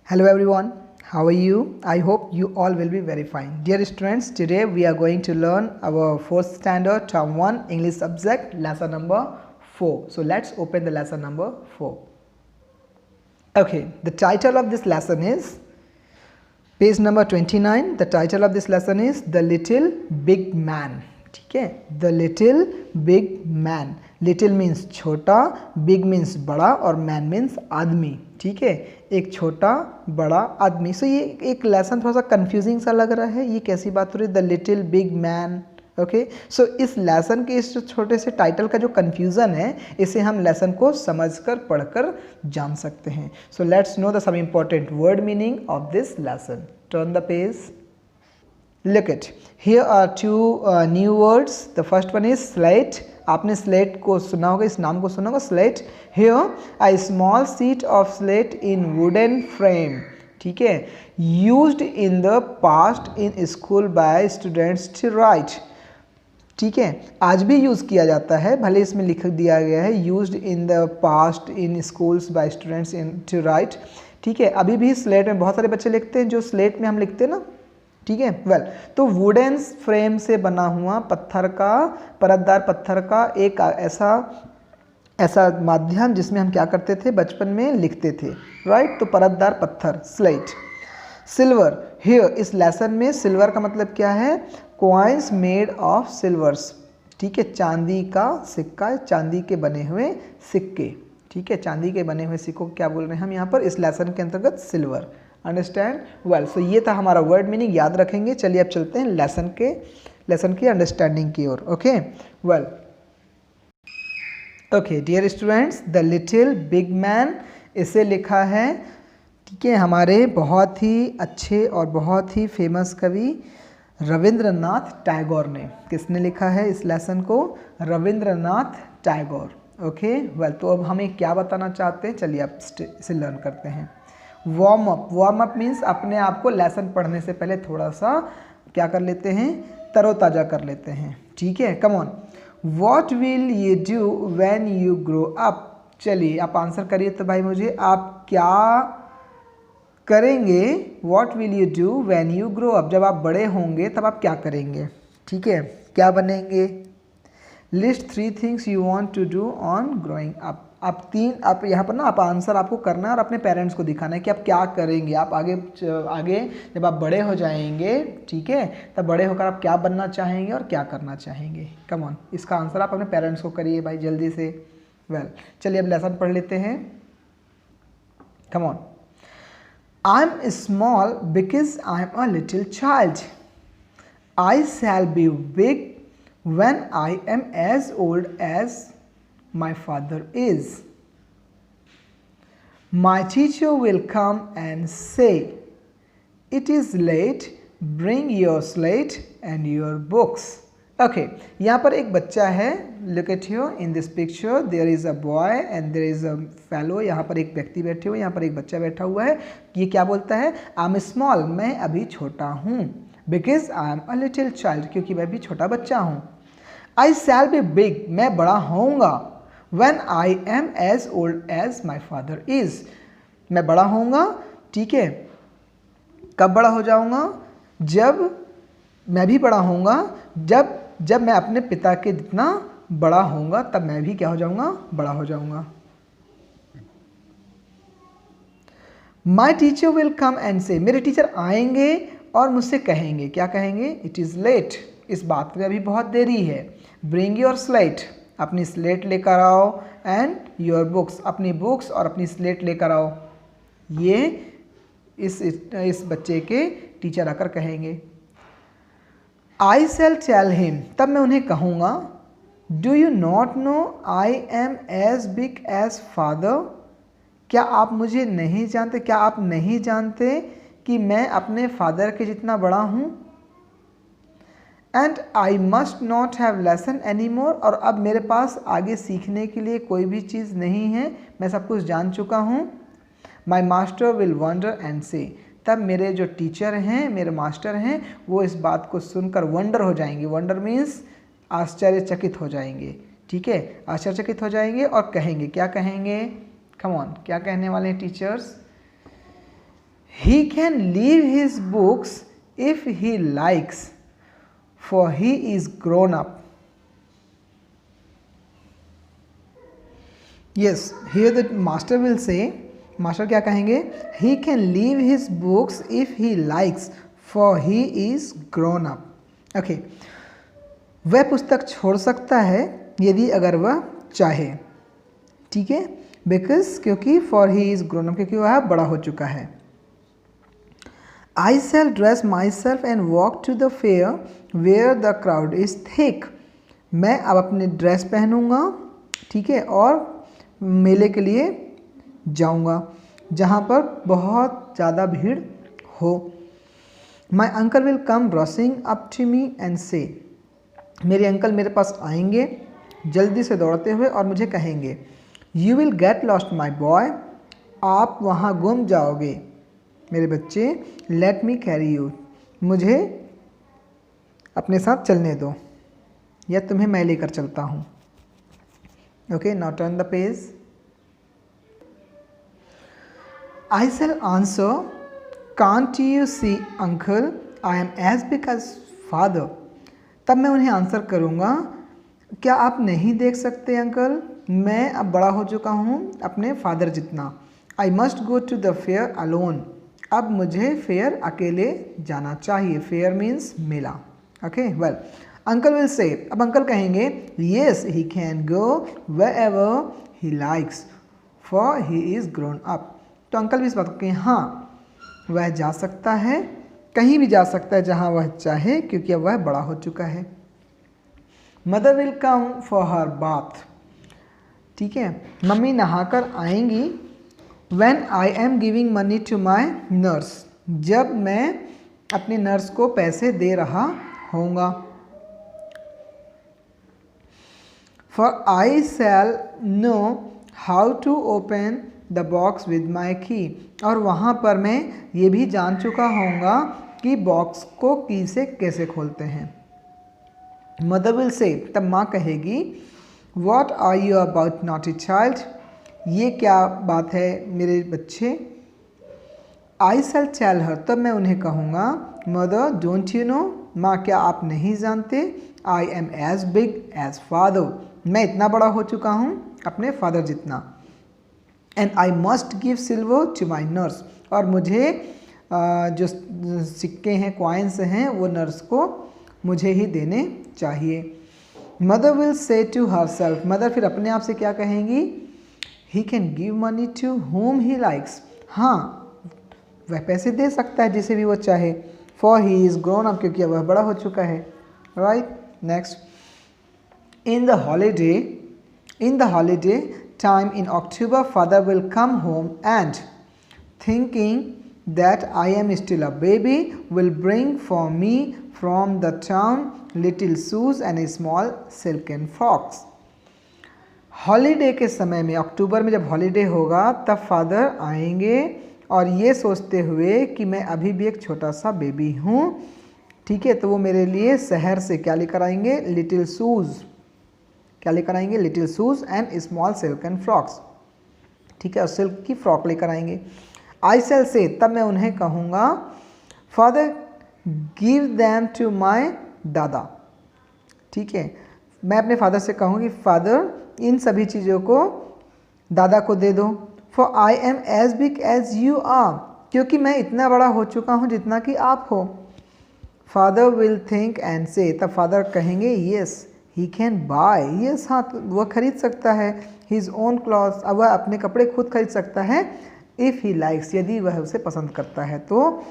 Hello everyone, how are you? I hope you all will be very fine. Dear students, today we are going to learn our 4th standard term 1 English subject lesson number 4. So let's open the lesson number 4. Okay, the title of this lesson is page number 29. The title of this lesson is The Little Big Man. ठीक है, The Little Big Man. Little means छोटा, big means बड़ा और man means आदमी. ठीक है, एक छोटा बड़ा आदमी. सो ये एक लेसन थोड़ा सा कंफ्यूजिंग सा लग रहा है. ये कैसी बात हो रही है, the little big man. Okay, so इस लेसन के इस छोटे से टाइटल का जो कंफ्यूजन है, इसे हम लेसन को समझकर पढ़कर जान सकते हैं. So let's know the some important word meaning of this lesson. Turn the page. Look it. Here are two new words. The first one is slate. आपने slate को सुना होगा, इस नाम को सुना होगा, slate. Here a small sheet of slate in wooden frame. ठीक है, used in the past in school by students to write. ठीक है, आज भी यूज़ किया जाता है, भले इसमें लिख दिया गया है used in the past in schools by students in to write. ठीक है, अभी भी स्लेट में बहुत सारे बच्चे लिखते हैं जो स्लेट में हम लिखते हैं ना. ठीक है, वेल, तो वुडन फ्रेम से बना हुआ पत्थर का, परतदार पत्थर का एक ऐसा माध्यम जिसमें हम क्या करते थे, बचपन में लिखते थे. राइट, तो परतदार पत्थर, स्लेट. सिल्वर. हियर इस लेसन में सिल्वर का मतलब क्या है, कॉइन्स मेड ऑफ सिल्वर्स. ठीक है, चांदी का सिक्का, चांदी के बने हुए सिक्के. ठीक है, चांदी के बने हुए सिक्कों को क्या बोल रहे हैं हम यहाँ पर इस लेसन के अंतर्गत, सिल्वर. Understand well. सो ये था हमारा वर्ड मीनिंग, याद रखेंगे. चलिए अब चलते हैं लेसन की अंडरस्टैंडिंग की ओर. Okay, well, okay dear students, the little big man, इसे लिखा है, ठीक है, हमारे बहुत ही अच्छे और बहुत ही फेमस कवि रविंद्रनाथ टैगोर ने. किसने लिखा है इस लेसन को, रविंद्रनाथ टैगोर. ओके, वेल, तो अब हमें क्या बताना चाहते हैं, चलिए अब इसे लर्न करते हैं. Warm up. Warm up means अपने आप को लेसन पढ़ने से पहले थोड़ा सा क्या कर लेते हैं, तरोताज़ा कर लेते हैं. ठीक है, come on. What will you do when you grow up. चलिए आप आंसर करिए तो भाई मुझे, आप क्या करेंगे, what will you do when you grow up, जब आप बड़े होंगे तब आप क्या करेंगे. ठीक है, क्या बनेंगे. List 3 things you want to do on growing up. आप यहाँ पर ना आप आंसर आपको करना है और अपने पेरेंट्स को दिखाना है कि आप क्या करेंगे. आप आगे जब आप बड़े हो जाएंगे, ठीक है, तब बड़े होकर आप क्या बनना चाहेंगे और क्या करना चाहेंगे. कम ऑन, इसका आंसर आप अपने पेरेंट्स को करिए भाई जल्दी से. वेल, चलिए अब लेसन पढ़ लेते हैं. Come on. I am small because I am a little child. I shall be big when I am as old as my father is. My teacher will come and say, it is late, bring your slate and your books. Okay, यहाँ पर एक बच्चा है. Look at here in this picture there is a boy and there is a fellow. यहाँ पर एक व्यक्ति बैठे हुए, यहाँ पर एक बच्चा बैठा हुआ है. ये क्या बोलता है, I am small, मैं अभी छोटा हूँ. Because I am a little child, क्योंकि मैं भी छोटा बच्चा हूँ. I shall be big, मैं बड़ा होऊंगा. When I am as old as my father is, मैं बड़ा होऊंगा. ठीक है, कब बड़ा हो जाऊंगा, जब मैं भी बड़ा होऊंगा, जब मैं अपने पिता के जितना बड़ा होऊंगा तब मैं भी क्या हो जाऊंगा, बड़ा हो जाऊंगा. My teacher will come and say, मेरे टीचर आएंगे और मुझसे कहेंगे, क्या कहेंगे, it is late, इस बात में अभी बहुत देरी है. ब्रिंग योर स्लेट, अपनी स्लेट लेकर आओ. एंड योर बुक्स, अपनी बुक्स और अपनी स्लेट लेकर आओ. ये इस बच्चे के टीचर आकर कहेंगे. आई शैल टेल हिम, तब मैं उन्हें कहूँगा. Do you not know I am as big as father. क्या आप मुझे नहीं जानते, क्या आप नहीं जानते कि मैं अपने फादर के जितना बड़ा हूँ. And I must not have lesson any more, और अब मेरे पास आगे सीखने के लिए कोई भी चीज़ नहीं है, मैं सब कुछ जान चुका हूँ. My master will wonder and से, तब मेरे जो टीचर हैं, मेरे मास्टर हैं, वो इस बात को सुनकर वंडर हो जाएंगे. वंडर मीन्स आश्चर्यचकित हो जाएंगे. ठीक है, आश्चर्यचकित हो जाएंगे और कहेंगे, क्या कहेंगे, कम ऑन, क्या कहने वाले हैं teachers, he can leave his books if he likes, for he is grown up. Yes, here the master will say, master क्या कहेंगे, he can leave his books if he likes, for he is grown up. Okay, वह पुस्तक छोड़ सकता है यदि अगर वह चाहे, ठीक है, बिकॉज क्योंकि for he is grown up, क्योंकि वह बड़ा हो चुका है. I shall dress myself and walk to the fair where the crowd is thick. मैं अब अपनी ड्रेस पहनूंगा, ठीक है, और मेले के लिए जाऊंगा जहाँ पर बहुत ज़्यादा भीड़ हो. My uncle will come rushing up to me and say. मेरे अंकल मेरे पास आएंगे जल्दी से दौड़ते हुए और मुझे कहेंगे, You will get lost my boy. आप वहाँ गुम जाओगे मेरे बच्चे. Let me carry you. मुझे अपने साथ चलने दो या तुम्हें मैं लेकर चलता हूँ. Okay, now turn the page. I shall answer, Can't you see, uncle? I am as big as father. तब मैं उन्हें आंसर करूँगा, क्या आप नहीं देख सकते अंकल, मैं अब बड़ा हो चुका हूँ अपने फादर जितना. I must go to the fair alone. अब मुझे फेयर अकेले जाना चाहिए. Fair means Mela. Okay, well, uncle will say, अब अंकल कहेंगे, yes he can go wherever he likes, for he is grown up. तो अंकल भी इस बात को कहें, हाँ वह जा सकता है, कहीं भी जा सकता है जहाँ वह चाहे, क्योंकि अब वह बड़ा हो चुका है. Mother will come for her bath. ठीक है, मम्मी नहाकर आएंगी. When I am giving money to my nurse. जब मैं अपने नर्स को पैसे दे रहा होऊंगा. For I shall know how to open the box with my key. और वहाँ पर मैं ये भी जान चुका होऊंगा कि बॉक्स को की से कैसे खोलते हैं. मदर विल से, तब माँ कहेगी, What are you about, naughty child? ये क्या बात है मेरे बच्चे. I shall tell her. तब मैं उन्हें कहूँगा, Mother, don't you know? माँ क्या आप नहीं जानते, I am as big as father. मैं इतना बड़ा हो चुका हूँ अपने फादर जितना. And I must give silver to my nurse. और मुझे जो सिक्के हैं, कॉइन्स हैं, वो नर्स को मुझे ही देने चाहिए. Mother will say to herself. Mother फिर अपने आप से क्या कहेंगी, He can give money to whom he likes. हाँ, वह पैसे दे सकता है जिसे भी वो चाहे. For he is grown up, क्योंकि वह बड़ा हो चुका है. Right? Next. In the holiday time in October, father will come home and, thinking that I am still a baby, will bring for me from the town little shoes and small silken frocks. Holiday के समय में, अक्टूबर में जब holiday होगा, तब father आएंगे और ये सोचते हुए कि मैं अभी भी एक छोटा सा बेबी हूँ. ठीक है, तो वो मेरे लिए शहर से क्या लेकर आएंगे, लिटिल शूज़. क्या लेकर आएंगे, little shoes and small silken frocks. ठीक है, और सिल्क की फ्रॉक लेकर आएंगे. आई शैल से, तब मैं उन्हें कहूँगा, father give them to my दादा. ठीक है, मैं अपने फादर से कहूँगी, फादर इन सभी चीज़ों को दादा को दे दो. For I am as big as you are. क्योंकि मैं इतना बड़ा हो चुका हूँ जितना कि आप हो. फादर विल थिंक एंड से, तब फादर कहेंगे, yes he can buy. Yes, हाँ वह खरीद सकता है. His own clothes. अब वह अपने कपड़े खुद खरीद सकता है. इफ़ ही लाइक्स, यदि वह उसे पसंद करता है तो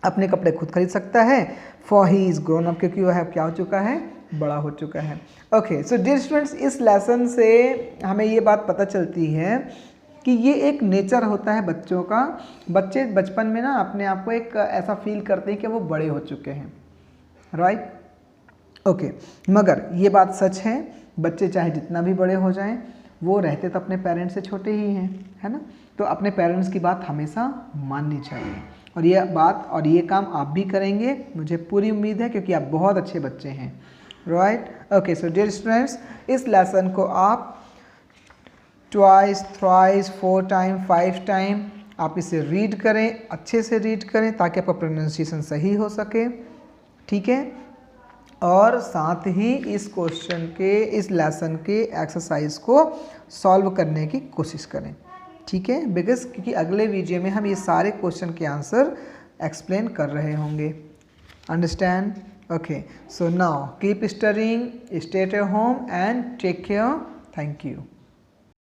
अपने कपड़े खुद खरीद सकता है. For he is grown up, क्योंकि वह क्या हो चुका है, बड़ा हो चुका है. ओके, सो डियर स्टूडेंट्स, इस लेसन से हमें ये बात पता चलती है कि ये एक नेचर होता है बच्चों का. बच्चे बचपन में ना अपने आप को एक ऐसा फील करते हैं कि वो बड़े हो चुके हैं. राइट? ओके, मगर ये बात सच है, बच्चे चाहे जितना भी बड़े हो जाएं, वो रहते तो अपने पेरेंट्स से छोटे ही हैं, है ना. तो अपने पेरेंट्स की बात हमेशा माननी चाहिए. और ये बात और ये काम आप भी करेंगे, मुझे पूरी उम्मीद है, क्योंकि आप बहुत अच्छे बच्चे हैं. Right? Okay, so dear students, इस लेसन को आप ट्वाइस, थ्राइस, 4 टाइम, 5 टाइम आप इसे रीड करें, अच्छे से रीड करें ताकि आपका प्रोनाउंसिएशन सही हो सके, ठीक है। और साथ ही इस क्वेश्चन के, इस लेसन के एक्सरसाइज को सॉल्व करने की कोशिश करें, ठीक है, बिकॉज क्योंकि अगले वीडियो में हम ये सारे क्वेश्चन के आंसर एक्सप्लेन कर रहे होंगे। Understand? Okay, so now keep studying, stay at home and take care. Thank you.